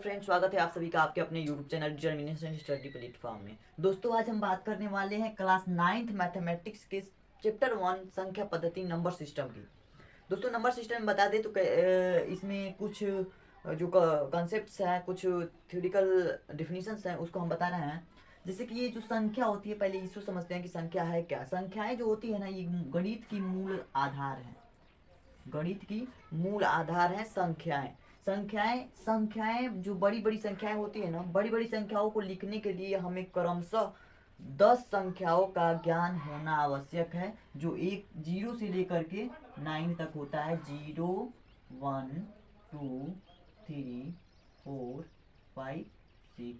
Friends, स्वागत है आप सभी का आपके अपने YouTube channel determination study platform में। दोस्तों, आज हम बात करने वाले हैं क्लास 9th मैथमेटिक्स के चैप्टर 1 संख्या पद्धति नंबर सिस्टम की। दोस्तों, नंबर सिस्टम बता दें तो इसमें कुछ जो कॉन्सेप्ट्स हैं, कुछ थ्योरिटिकल डिफिनीशंस हैं, उसको हम बता रहे हैं। जैसे कि ये जो संख्या होती है, पहले इसको समझते हैं कि संख्या है क्या। संख्याएं जो होती है ना, ये गणित की मूल आधार है। गणित की मूल आधार है संख्याएं। संख्याएं जो बड़ी बड़ी संख्याएं होती है ना, बड़ी बड़ी संख्याओं को लिखने के लिए हमें क्रमशः 10 संख्याओं का ज्ञान होना आवश्यक है, जो एक 0 से लेकर के 9 तक होता है। 0 1 2 3 4 5 6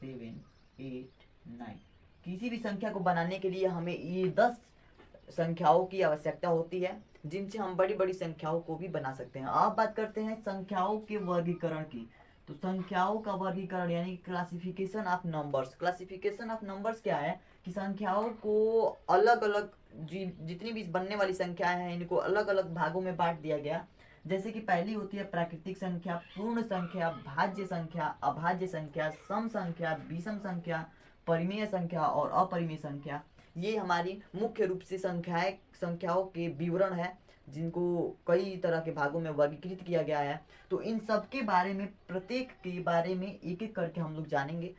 7 8 9। किसी भी संख्या को बनाने के लिए हमें ये 10 संख्याओं की आवश्यकता होती है, जिनसे हम बड़ी बड़ी संख्याओं को भी बना सकते हैं। अब बात करते हैं संख्याओं के वर्गीकरण की। तो संख्याओं का वर्गीकरण यानी classification of numbers. Classification of numbers क्या है कि संख्याओं को अलग अलग, जितनी भी बनने वाली संख्याएं हैं, इनको अलग अलग भागों में बांट दिया गया। जैसे कि पहली होती है प्राकृतिक संख्या, पूर्ण संख्या, भाज्य संख्या, अभाज्य संख्या, सम संख्या, विषम संख्या, परिमेय संख्या और अपरिमेय संख्या। ये हमारी मुख्य रूप से संख्याओं के विवरण है, जिनको कई तरह के भागों में वर्गीकृत किया गया है। तो इन सब के बारे में, प्रत्येक के बारे में एक एक करके हम लोग जानेंगे।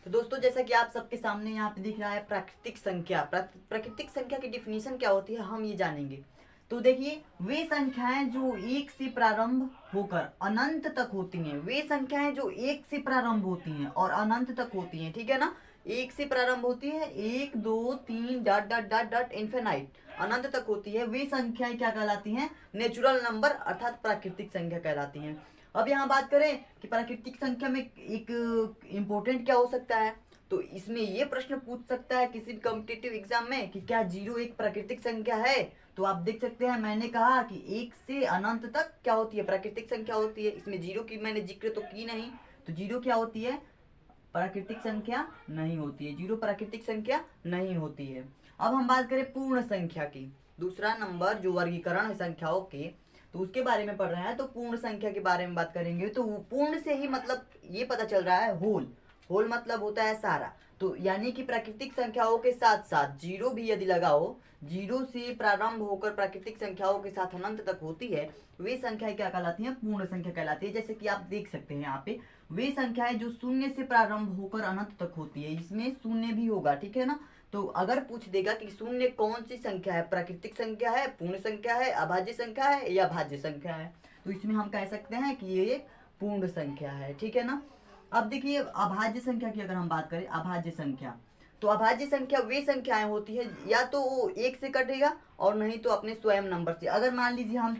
तो दोस्तों, जैसा कि आप सबके सामने यहाँ पे दिख रहा है प्राकृतिक संख्या। प्राकृतिक संख्या की डिफिनीशन क्या होती है, हम ये जानेंगे। तो देखिए, वे संख्याएं जो एक से प्रारंभ होकर अनंत तक होती हैं, वे संख्याएं जो एक से प्रारंभ होती हैं और अनंत तक होती हैं, ठीक है ना। एक से प्रारंभ होती है, 1 2 3 dot dot dot dot infinite, अनंत तक होती है। वे संख्याएं क्या कहलाती हैं? नेचुरल नंबर अर्थात प्राकृतिक संख्या कहलाती हैं। अब यहाँ बात करें कि प्राकृतिक संख्या में एक इम्पोर्टेंट क्या हो सकता है, तो इसमें ये प्रश्न पूछ सकता है किसी भी कॉम्पिटिटिव एग्जाम में कि क्या 0 एक प्राकृतिक संख्या है। तो आप देख सकते हैं, मैंने कहा कि 1 से अनंत तक क्या होती है? प्राकृतिक संख्या होती है। इसमें 0 की मैंने जिक्र तो की नहीं, तो 0 क्या होती है? प्राकृतिक संख्या नहीं होती है। 0 प्राकृतिक संख्या नहीं होती है। अब हम बात करें पूर्ण संख्या की। दूसरा नंबर जो वर्गीकरण है संख्याओं के, तो उसके बारे में पढ़ रहे हैं। तो पूर्ण संख्या के बारे में बात करेंगे। तो पूर्ण से ही मतलब ये पता चल रहा है होल। होल मतलब होता है सारा। तो यानी कि प्राकृतिक संख्याओं के साथ साथ 0 भी यदि लगाओ, 0 से प्रारंभ होकर प्राकृतिक संख्याओं के साथ अनंत तक होती है, वे संख्याएं क्या कहलाती हैं? पूर्ण संख्या कहलाती है। जैसे कि आप देख सकते हैं यहाँ पे, वे संख्याएं जो 0 से प्रारंभ होकर अनंत तक होती है, इसमें शून्य भी होगा, ठीक है ना। तो अगर पूछ देगा कि शून्य कौन सी संख्या है, प्राकृतिक संख्या है, पूर्ण संख्या है, अभाज्य संख्या है या भाज्य संख्या है, तो इसमें हम कह सकते हैं कि ये एक पूर्ण संख्या है, ठीक है ना। अब देखिए, अभाज्य संख्या की अगर हम बात करें, अभाज्य संख्या, तो अभाज्य संख्या वे संख्याएं होती है या तो वो 1 से कटेगा और नहीं तो अपने स्वयं नंबर से। अगर मान लीजिए हम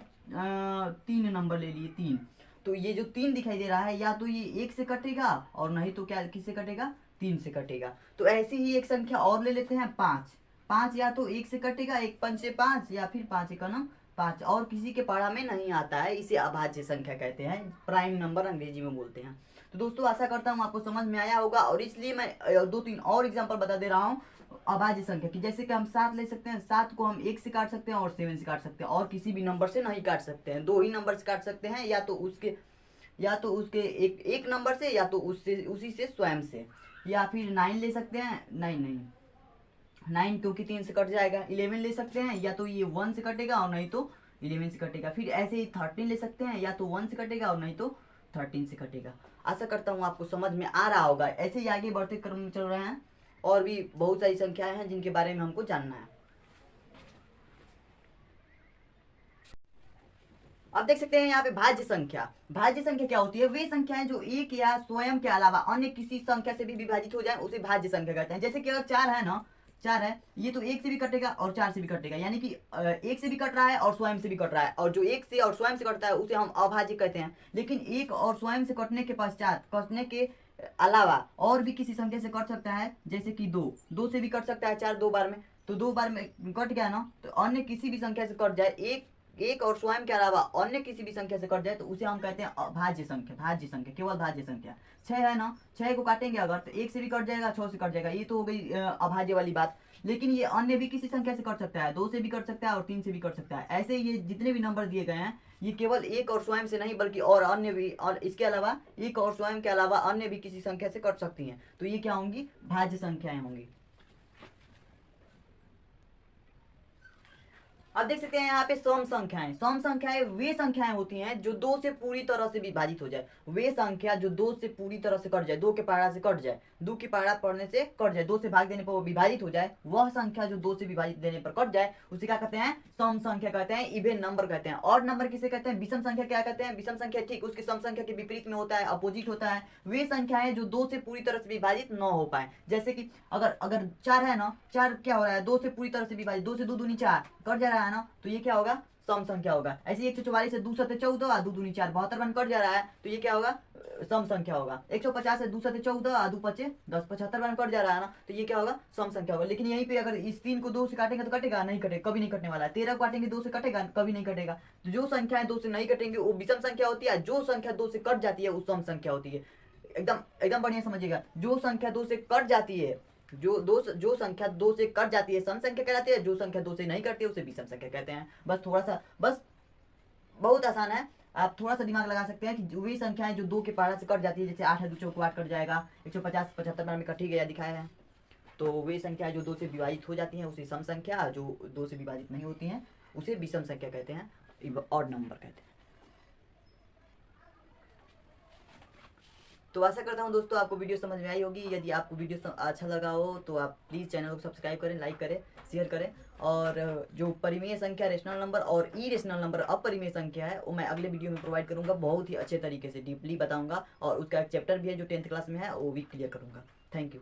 3 नंबर ले लिए, 3, तो ये जो 3 दिखाई दे रहा है, या तो ये 1 से कटेगा और नहीं तो क्या किससे कटेगा? 3 से कटेगा। तो ऐसी ही एक संख्या और ले लेते हैं, 5। 5 या तो 1 से कटेगा, 1 5 से 5, या फिर 5 1 9 5, और किसी के पढ़ा में नहीं आता है, इसे अभाज्य संख्या कहते हैं, प्राइम नंबर अंग्रेजी में बोलते हैं। तो दोस्तों, आशा करता हूँ आपको समझ में आया होगा, और इसलिए मैं 2-3 और एग्जाम्पल बता दे रहा हूँ अभाज्य संख्या की। जैसे कि हम 7 ले सकते हैं, 7 को हम 1 से काट सकते हैं और 7 से काट सकते हैं, और किसी भी नंबर से नहीं काट सकते हैं। 2 ही नंबर से काट सकते हैं, या तो उसके एक नंबर से, या तो उससे उसी से स्वयं से। या फिर 9 ले सकते हैं, 9 क्योंकि 3 से कट जाएगा। 11 ले सकते हैं, या तो ये 1 से कटेगा और नहीं तो 11 से कटेगा। फिर ऐसे ही 13 ले सकते हैं, या तो 1 से कटेगा और नहीं तो 13 से कटेगा। आशा करता हूँ आपको समझ में आ रहा होगा। ऐसे ही आगे बढ़ते क्रम में चल रहे हैं, और भी बहुत सारी संख्याएं हैं जिनके बारे में हमको जानना है। अब देख सकते हैं यहाँ पे भाज्य संख्या। भाज्य संख्या क्या होती है? वे संख्याएं जो एक या स्वयं के अलावा अन्य किसी संख्या से भी विभाजित हो जाए, उसे भाज्य संख्या कहते हैं। जैसे कि अगर 4 है ना, 4 है, ये तो 1 से भी कटेगा और 4 से भी कटेगा, यानी कि 1 से भी कट रहा है और स्वयं से भी कट रहा है, और जो 1 से और स्वयं से कटता है उसे हम अभाज्य कहते हैं। लेकिन 1 और स्वयं से कटने के पश्चात, कटने के अलावा और भी किसी संख्या से कट सकता है, जैसे कि 2 से भी कट सकता है, 4 2 बार में, तो 2 बार में कट गया ना, तो अन्य किसी भी संख्या से कट जाए, एक और स्वयं के अलावा अन्य किसी भी संख्या से कट जाए, तो उसे हम कहते हैं भाज्य संख्या। भाज्य संख्या, केवल भाज्य संख्या। 6 है ना, 6 को काटेंगे अगर, तो 1 से भी कट जाएगा, 6 से कट जाएगा, ये तो हो गई अभाज्य वाली बात। लेकिन ये अन्य भी किसी संख्या से कर सकता है, 2 से भी कर सकता है और 3 से भी कर सकता है। ऐसे ये जितने भी नंबर दिए गए हैं ये केवल एक और स्वयं से नहीं बल्कि और अन्य भी, और इसके अलावा एक और स्वयं के अलावा अन्य भी किसी संख्या से कट सकती हैं। तो ये क्या होंगी, भाज्य संख्याएं होंगी। अब देख सकते हैं यहाँ पे सम संख्याएं। सम संख्याएं वे संख्याएं होती हैं जो 2 से पूरी तरह से विभाजित हो जाए। वे संख्या जो 2 से पूरी तरह से कट जाए, 2 के पहाड़ा से कट जाए, 2 की पहाड़ा पड़ने से कट जाए, 2 से भाग देने पर वो विभाजित हो जाए, वह संख्या जो 2 से विभाजित देने पर कट जाए उसे क्या कहते हैं, सम संख्या कहते हैं, इवन नंबर कहते हैं। और नंबर किसे कहते हैं, विषम संख्या। क्या कहते हैं, विषम संख्या ठीक उसके सम संख्या के विपरीत में होता है, अपोजिट होता है। वे संख्याएं जो 2 से पूरी तरह से विभाजित न हो पाए, जैसे कि अगर 4 है ना, 4 क्या हो रहा है, 2 से पूरी तरह से विभाजित, 2 से 2 दूनी 4 कट जा रहा है ना, तो ये क्या होगा, सम संख्या होगा। ऐसे 144 से 2 सते 14 2 दूनी 4 72 बन कट जा रहा है, तो ये क्या होगा, सम संख्या होगा। 150 से 2 सते 14 2 5 10 75 बन कट जा रहा है ना, तो ये क्या होगा, सम संख्या होगा। लेकिन यहीं पे अगर इस 3 को 2 से काटेंगे तो कटेगा नहीं, कटेगा, कभी नहीं कटने वाला है। 13 को काटेंगे 2 से कटेगा, कभी नहीं कटेगा। तो जो संख्याएं 2 से नहीं कटेंगे वो विषम संख्या होती है, जो संख्या 2 से कट जाती है वो सम संख्या होती है। एकदम एकदम बढ़िया समझिएगा, जो संख्या 2 से कट जाती है, जो संख्या 2 से कट जाती है सम संख्या कहलाती है, जो संख्या 2 से नहीं कटती है उसे विषम संख्या कहते हैं। बस थोड़ा सा, बस बहुत आसान है, आप थोड़ा सा दिमाग लगा सकते हैं कि वही संख्याएं जो 2 के पहाड़ा से कट जाती है, जैसे 8 है 2 चौको 8 कट जाएगा, 150 75 बार में कट ही गया दिखाया है। तो वे संख्याएं जो 2 से विभाजित हो जाती हैं उसे सम संख्या, जो 2 से विभाजित नहीं होती हैं उसे विषम संख्या कहते हैं, ऑड नंबर कहते हैं। तो आशा करता हूँ दोस्तों आपको वीडियो समझ में आई होगी। यदि आपको वीडियो अच्छा लगा हो तो आप प्लीज़ चैनल को सब्सक्राइब करें, लाइक करें, शेयर करें। और जो परिमेय संख्या, रेशनल नंबर और इरेशनल नंबर अपरिमेय संख्या है वो मैं अगले वीडियो में प्रोवाइड करूँगा, बहुत ही अच्छे तरीके से डीपली बताऊँगा। और उसका एक चैप्टर भी है जो 10th क्लास में है, वो भी क्लियर करूँगा। Thank you.